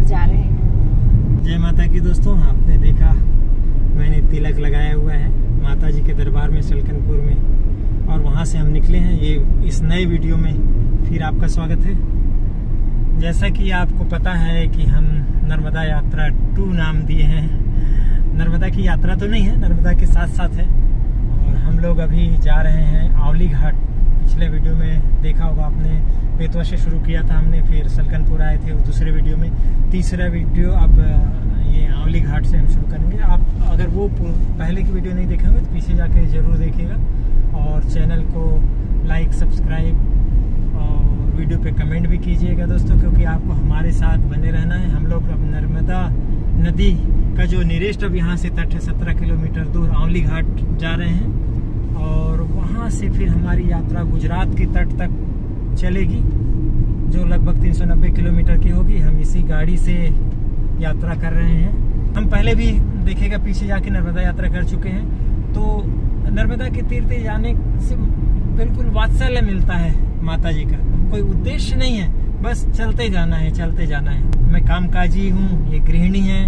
जा रहे हैं। जय माता की दोस्तों, आपने देखा मैंने तिलक लगाया हुआ है माता जी के दरबार में सलकनपुर में, और वहाँ से हम निकले हैं। ये इस नए वीडियो में फिर आपका स्वागत है। जैसा कि आपको पता है कि हम नर्मदा यात्रा 2 नाम दिए हैं। नर्मदा की यात्रा तो नहीं है, नर्मदा के साथ साथ है। और हम लोग अभी जा रहे हैं आंवली घाट। पिछले वीडियो में देखा होगा आपने, बेतवा से शुरू किया था हमने, फिर सलकनपुर आए थे उस दूसरे वीडियो में। तीसरा वीडियो अब ये आंवली घाट से हम शुरू करेंगे। आप अगर वो पहले की वीडियो नहीं देखे होंगे तो पीछे जाके ज़रूर देखिएगा, और चैनल को लाइक, सब्सक्राइब और वीडियो पे कमेंट भी कीजिएगा दोस्तों, क्योंकि आपको हमारे साथ बने रहना है। हम लोग अब नर्मदा नदी का जो नियरेस्ट अब यहाँ से तट है 17 किलोमीटर दूर आंवली घाट जा रहे हैं, और वहाँ से फिर हमारी यात्रा गुजरात के तट तक चलेगी, जो लगभग 390 किलोमीटर की होगी। हम इसी गाड़ी से यात्रा कर रहे हैं। हम पहले भी देखेगा पीछे जाके नर्मदा यात्रा कर चुके हैं, तो नर्मदा के तीर्थ जाने से बिल्कुल वात्सल्य मिलता है माता जी का। कोई उद्देश्य नहीं है, बस चलते जाना है, चलते जाना है। मैं कामकाजी हूँ, ये गृहिणी है,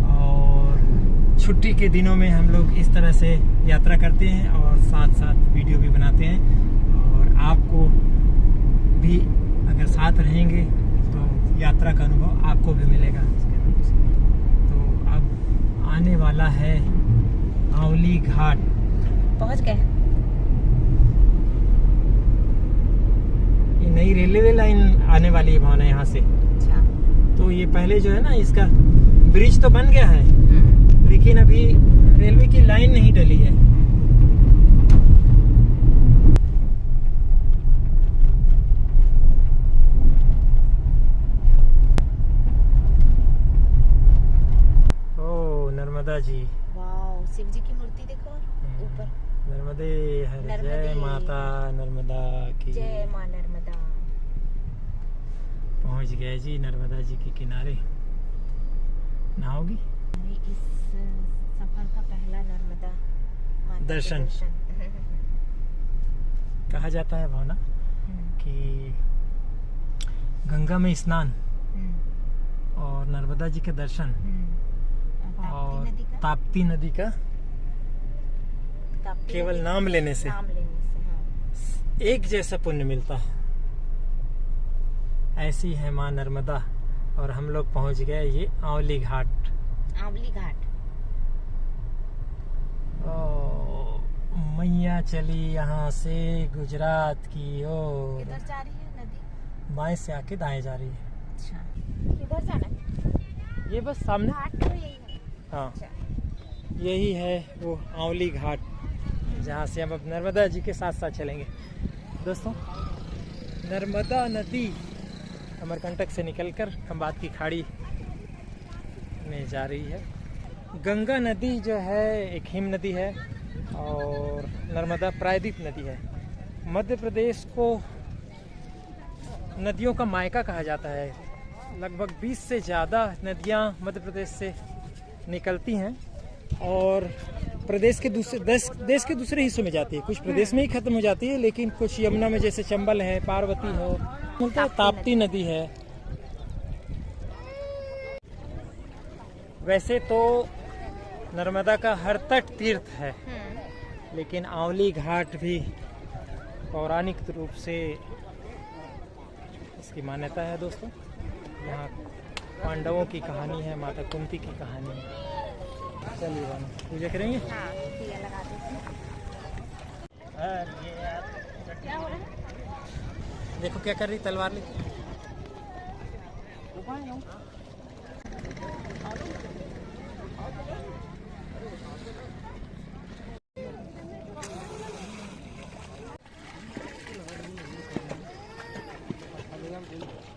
और छुट्टी के दिनों में हम लोग इस तरह से यात्रा करते हैं और साथ साथ वीडियो भी बनाते हैं। और आपको भी अगर साथ रहेंगे तो यात्रा का अनुभव आपको भी मिलेगा। तो अब आने वाला है आंवली घाट। पहुंच गए। ये नई रेलवे लाइन आने वाली है भावना यहाँ से। अच्छा। तो ये पहले जो है ना, इसका ब्रिज तो बन गया है, लेकिन अभी रेलवे की लाइन नहीं डली है। ओ नर्मदा जी, वाओ, शिव जी की मूर्ति देखो ऊपर। नर्मदे हर जय नर्मदे। माता नर्मदा की। जय मां नर्मदा। पहुंच गए जी नर्मदा जी के किनारे। नहाओगी? इस सफर का पहला नर्मदा माता के दर्शन। कहा जाता है भावना कि गंगा में स्नान और नर्मदा जी के दर्शन और ताप्ती नदी का केवल नाम लेने से एक जैसा पुण्य मिलता है। ऐसी है माँ नर्मदा, और हम लोग पहुंच गए ये आंवली घाट। आंवली घाट। ओ मैया चली यहाँ से गुजरात की ओर। किधर जा रही है नदी? बाएं से आके दाएं जा रही है। अच्छा, किधर जाना है? ये बस सामने। घाट तो यही है। हाँ, अच्छा। यही है वो आंवली घाट, जहाँ से हम अब नर्मदा जी के साथ साथ चलेंगे। दोस्तों, नर्मदा नदी अमरकंटक से निकलकर खंबात की खाड़ी में जा रही है। गंगा नदी जो है एक हिम नदी है, और नर्मदा प्रायद्वीप नदी है। मध्य प्रदेश को नदियों का मायका कहा जाता है। लगभग 20 से ज़्यादा नदियाँ मध्य प्रदेश से निकलती हैं, और प्रदेश के देश के दूसरे हिस्सों में जाती है। कुछ प्रदेश में ही खत्म हो जाती है, लेकिन कुछ यमुना में, जैसे चंबल है, पार्वती है, ताप्ती नदी है। वैसे तो नर्मदा का हर तट तीर्थ है, लेकिन आंवली घाट भी पौराणिक रूप से इसकी मान्यता है दोस्तों। यहाँ पांडवों की कहानी है, माता कुंती की कहानी है। चलिए बहन, पूजा करेंगे। हाँ, दिया लगा देते हैं। क्या हो रहा है? देखो क्या कर रही, तलवार ले।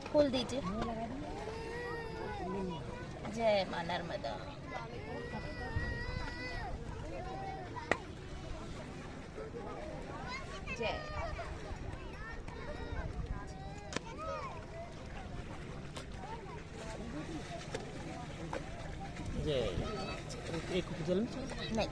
खोल दीजिए। जय मां नर्मदा। जय। जय। एक जल नहीं।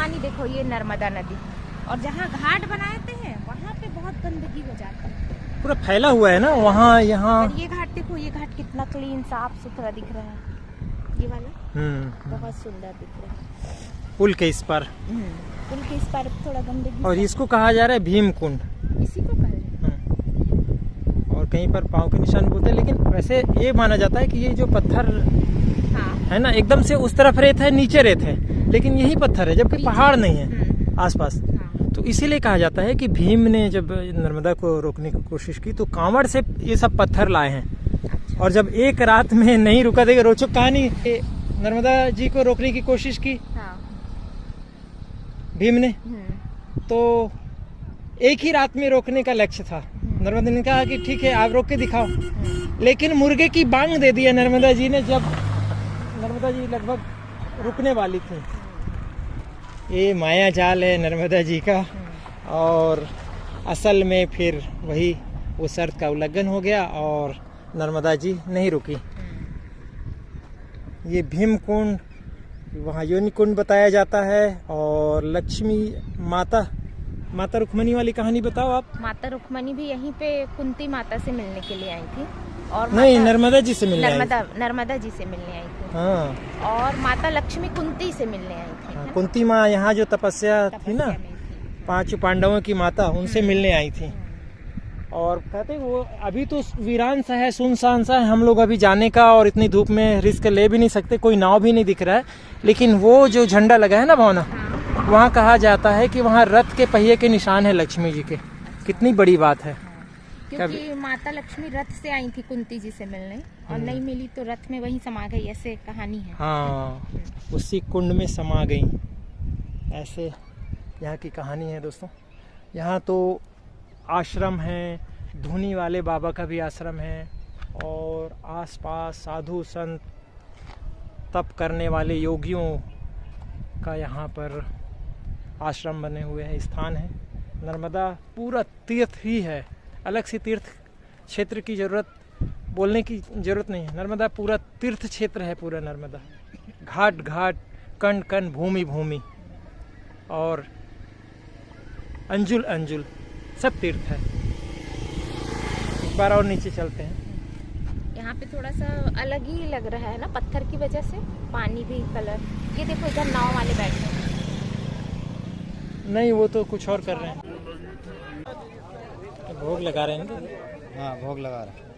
पानी देखो, ये नर्मदा नदी। और जहाँ घाट बनाते हैं वहाँ पे बहुत गंदगी हो जाता है, पूरा फैला हुआ है ना वहाँ यहाँ। और ये घाट देखो, ये घाट कितना क्लीन साफ सुथरा दिख रहा है, ये वाला बहुत सुंदर दिख रहा है। पुल के इस पार, पुल के इस पार थोड़ा गंदगी, और इसको कहा जा रहा है भीम कुंड, इसी को कह रहे हैं। और कहीं पर पाँव के निशान बोलते हैं। लेकिन वैसे ये माना जाता है कि ये जो पत्थर है ना, एकदम से उस तरफ रेत है, नीचे रेत है, लेकिन यही पत्थर है, जबकि पहाड़ नहीं है आसपास। तो इसीलिए कहा जाता है कि भीम ने जब नर्मदा को रोकने की कोशिश की तो कांवड़ से ये सब पत्थर लाए हैं। अच्छा। और जब एक रात में नहीं रुका, देखिए रोचक कहानी, नर्मदा जी को रोकने की कोशिश की भीम ने, तो एक ही रात में रोकने का लक्ष्य था। नर्मदा ने कहा कि ठीक है आप रोक के दिखाओ, लेकिन मुर्गे की बांग दे दिया नर्मदा जी ने जब नर्मदा जी लगभग रुकने वाली थी। ये माया जाल है नर्मदा जी का, और असल में फिर वही वो शर्त का उल्लंघन हो गया और नर्मदा जी नहीं रुकी। ये भीम कुंड, वहाँ योनि कुंड बताया जाता है। और लक्ष्मी माता रुक्मणी वाली कहानी बताओ आप। माता रुक्मणी भी यहीं पे कुंती माता से मिलने के लिए आई थी, और नहीं, नर्मदा जी से मिलने आई थी। नर्मदा जी से मिलने आई थी। हाँ। और माता लक्ष्मी कुंती से मिलने आई थी। हाँ, कुंती माँ यहाँ जो तपस्या थी ना, 5 पांडवों की माता, उनसे मिलने आई थी। और कहते वो अभी तो वीरान सा है, सुनसान सा है, हम लोग अभी जाने का और इतनी धूप में रिस्क ले भी नहीं सकते, कोई नाव भी नहीं दिख रहा है। लेकिन वो जो झंडा लगा है ना भावना, वहाँ कहा जाता है कि वहाँ रथ के पहिए के निशान है लक्ष्मी जी के। कितनी बड़ी बात है, क्योंकि माता लक्ष्मी रथ से आई थी कुंती जी से मिलने, और नहीं मिली तो रथ में वहीं समा गई, ऐसे कहानी है। हाँ, उसी कुंड में समा गई, ऐसे यहाँ की कहानी है दोस्तों। यहाँ तो आश्रम है, धुनी वाले बाबा का भी आश्रम है, और आसपास साधु संत तप करने वाले योगियों का यहाँ पर आश्रम बने हुए हैं, स्थान है। नर्मदा पूरा तीर्थ ही है, अलग से तीर्थ क्षेत्र की जरूरत, बोलने की जरूरत नहीं है। नर्मदा पूरा तीर्थ क्षेत्र है, पूरा नर्मदा, घाट घाट, कण कण, भूमि भूमि, और अंजुल अंजुल, सब तीर्थ है। एक बार और नीचे चलते हैं। यहाँ पे थोड़ा सा अलग ही लग रहा है ना, पत्थर की वजह से, पानी भी कलर। ये देखो इधर नाव वाले बैठे हैं। नहीं, वो तो कुछ और कर रहे हैं, भोग लगा रहे हैं ना। हाँ, भोग लगा रहे हैं।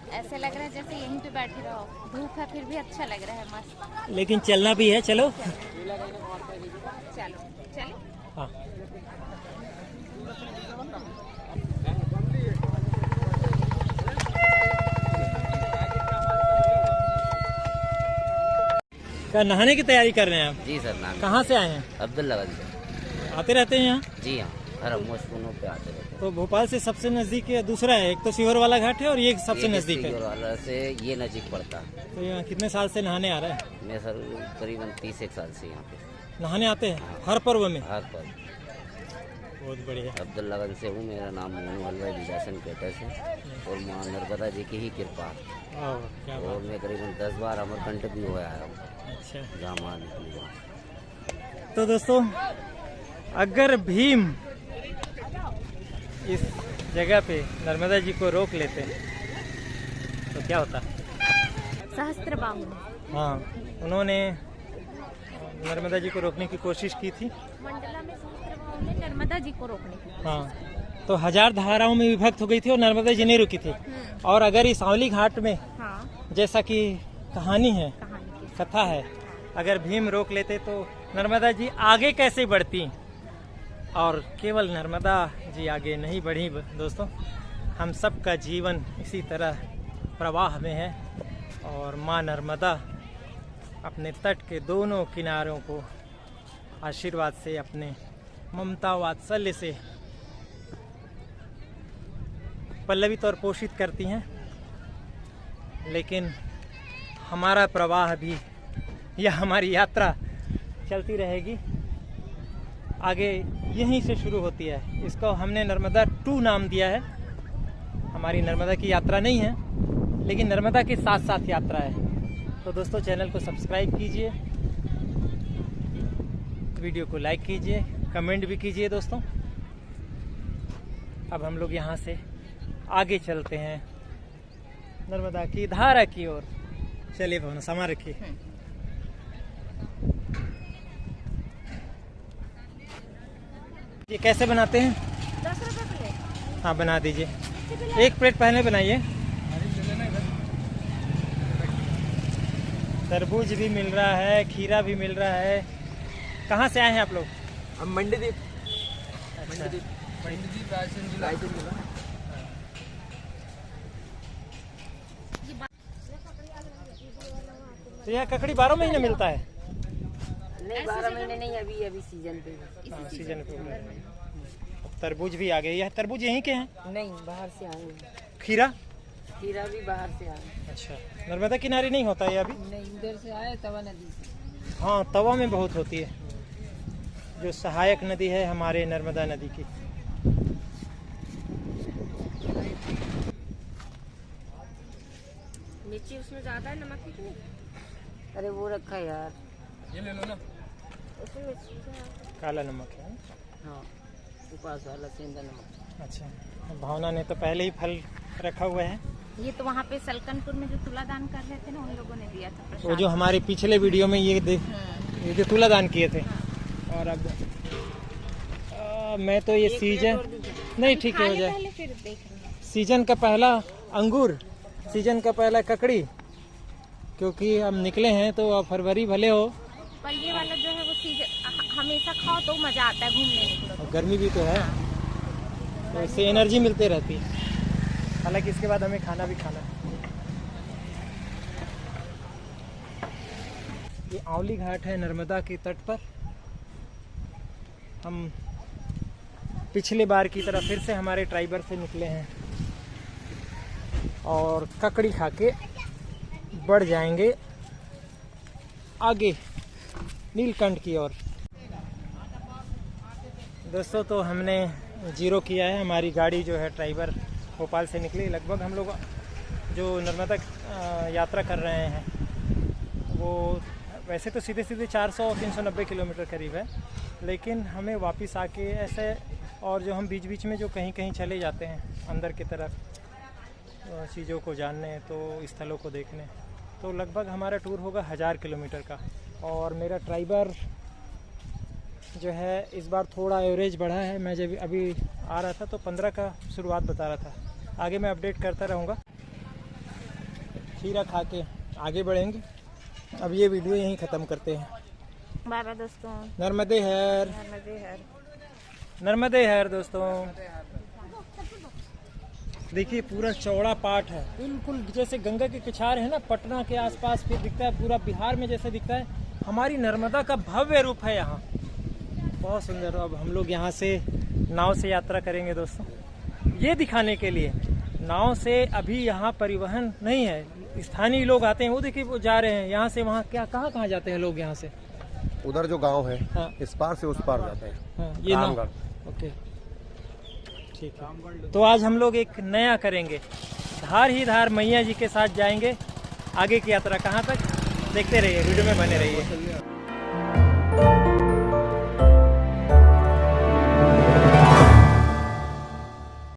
ऐसे लग रहा है जैसे यहीं पे बैठे रहो, धूप है फिर भी अच्छा लग रहा है, मस्त। लेकिन चलना भी है, चलो चलो चलो। हाँ। क्या नहाने की तैयारी कर रहे हैं आप? जी सर, नाम कहाँ से आए हैं? अब्दुल्लागंज से। आते रहते हैं यहाँ? जी हाँ, हर मौसमों पे आते रहते हैं। तो भोपाल से सबसे नजदीक है दूसरा है, एक तो सीहोर वाला घाट है और ये सबसे नजदीक है। वाला से ये नजीक पड़ता है। तो यहाँ कितने साल से नहाने आ रहे हैं? मैं सर करीबन 31 साल से यहाँ पे नहाने आते हैं हर पर्व में? हर पर। बहुत बढ़िया। अब्दुल्लागंज से हूँ, मेरा नाम मोहन वल्लभ विजासन केटस है, और माँ नर्मदा जी की ही कृपा, क्या और मैं करीबन 10 बार अमरकंटक भी हो आया हूँ। अच्छा। जहाँ माँ निकली वहाँ। तो दोस्तों, अगर भीम इस जगह पे नर्मदा जी को रोक लेते तो क्या होता? सहस्त्रबाहु। हाँ, उन्होंने नर्मदा जी को रोकने की कोशिश की थी। मंडला में सहस्त्रबाहु ने नर्मदा जी को रोकने की। हाँ, तो 1000 धाराओं में विभक्त हो गई थी और नर्मदा जी नहीं रुकी थी। और अगर इस सांवली घाट में, जैसा कि कहानी है, कथा है, अगर भीम रोक लेते तो नर्मदा जी आगे कैसे बढ़ती? और केवल नर्मदा जी आगे नहीं बढ़ी दोस्तों, हम सब का जीवन इसी तरह प्रवाह में है और माँ नर्मदा अपने तट के दोनों किनारों को आशीर्वाद से, अपने ममता वात्सल्य से पल्लवित और पोषित करती हैं। लेकिन हमारा प्रवाह भी, या हमारी यात्रा चलती रहेगी, आगे यहीं से शुरू होती है। इसको हमने नर्मदा 2 नाम दिया है। हमारी नर्मदा की यात्रा नहीं है, लेकिन नर्मदा के साथ साथ यात्रा है। तो दोस्तों, चैनल को सब्सक्राइब कीजिए, वीडियो को लाइक कीजिए, कमेंट भी कीजिए दोस्तों। अब हम लोग यहाँ से आगे चलते हैं नर्मदा की धारा की ओर। चलिए भावना, सामान रखिए। ये कैसे बनाते हैं? 10 रुपए प्लेट। हाँ, बना दीजिए। 1 प्लेट पहले बनाइए। तरबूज भी मिल रहा है, खीरा भी मिल रहा है। कहाँ से आए हैं आप लोग? हम मंडीदीप। तो यहाँ ककड़ी 12 महीने मिलता है? नहीं, 12 महीने नहीं, अभी सीजन पे। हाँ, सीजन पे। तरबूज भी आ गए। यह तरबूज यहीं के हैं? नहीं, बाहर से आए हैं। खीरा? खीरा भी बाहर से आए। अच्छा, नर्मदा किनारे नहीं होता है अभी? नहीं, उधर से आए, तवा नदी से। हाँ, तवा में बहुत होती है, जो सहायक नदी है हमारे नर्मदा नदी की। मिर्ची उसमें ज्यादा है, नमक कितनी? अरे वो रखा है यार, ये ले लो ना। उसमें मिर्ची काला नमक है। हाँ, उपास वाला सेंधा नमक। अच्छा, भावना ने तो पहले ही फल रखा हुआ है। ये तो वहाँ पे सलकनपुर में जो तुलादान कर रहे थे ना, उन लोगों ने दिया था वो प्रसाद। जो हमारे पिछले वीडियो में ये जो तुलादान किए थे। और अब मैं तो ये सीजन नहीं, ठीक है, हो जाए। पहले फिर देख रहे हैं। सीजन का पहला अंगूर, सीजन का पहला ककड़ी, क्योंकि हम निकले हैं तो अब फरवरी भले हो, पर ये वाला जो है वो सीजन हमेशा खाओ तो मजा आता है, घूमने निकलो। और गर्मी भी तो है, तो इससे एनर्जी मिलती रहती है। हालांकि इसके बाद हमें खाना भी खाना है। ये आंवली घाट है नर्मदा के तट पर। हम पिछले बार की तरह फिर से हमारे ट्राइबर से निकले हैं और ककड़ी खा के बढ़ जाएंगे आगे नीलकंठ की ओर। दोस्तों, तो हमने 0 किया है। हमारी गाड़ी जो है ट्राइबर भोपाल से निकली। लगभग हम लोग जो नर्मदा यात्रा कर रहे हैं वो वैसे तो सीधे 400-390 किलोमीटर करीब है, लेकिन हमें वापस आके ऐसे, और जो हम बीच बीच में जो कहीं कहीं चले जाते हैं अंदर की तरफ चीज़ों को जानने, तो स्थलों को देखने, तो लगभग हमारा टूर होगा 1000 किलोमीटर का। और मेरा ट्राइबर जो है इस बार थोड़ा एवरेज बढ़ा है। मैं जब अभी आ रहा था तो 15 का शुरुआत बता रहा था। आगे मैं अपडेट करता रहूँगा। खीरा खा के आगे बढ़ेंगे। अब ये वीडियो यहीं ख़त्म करते हैं। बाय बाय दोस्तों। नर्मदे हर, नर्मदे हर दोस्तों। देखिए, पूरा चौड़ा पाट है, बिल्कुल जैसे गंगा के किनारे है ना, पटना के आसपास फिर दिखता है, पूरा बिहार में जैसे दिखता है। हमारी नर्मदा का भव्य रूप है यहाँ, बहुत सुंदर। अब हम लोग यहाँ से नाव से यात्रा करेंगे दोस्तों, ये दिखाने के लिए। नाव से अभी यहाँ परिवहन नहीं है, स्थानीय लोग आते हैं, वो देखिए वो जा रहे हैं यहाँ से वहाँ। क्या कहाँ जाते हैं लोग यहाँ से? उधर जो गांव है, हाँ, इस पार से उस पार जाते हैं। हाँ, ये नाव। ओके, ठीक है। तो आज हम लोग एक नया करेंगे, धार ही धार मैया जी के साथ जाएंगे। आगे की यात्रा कहाँ तक देखते रहिए, वीडियो में बने रहिए।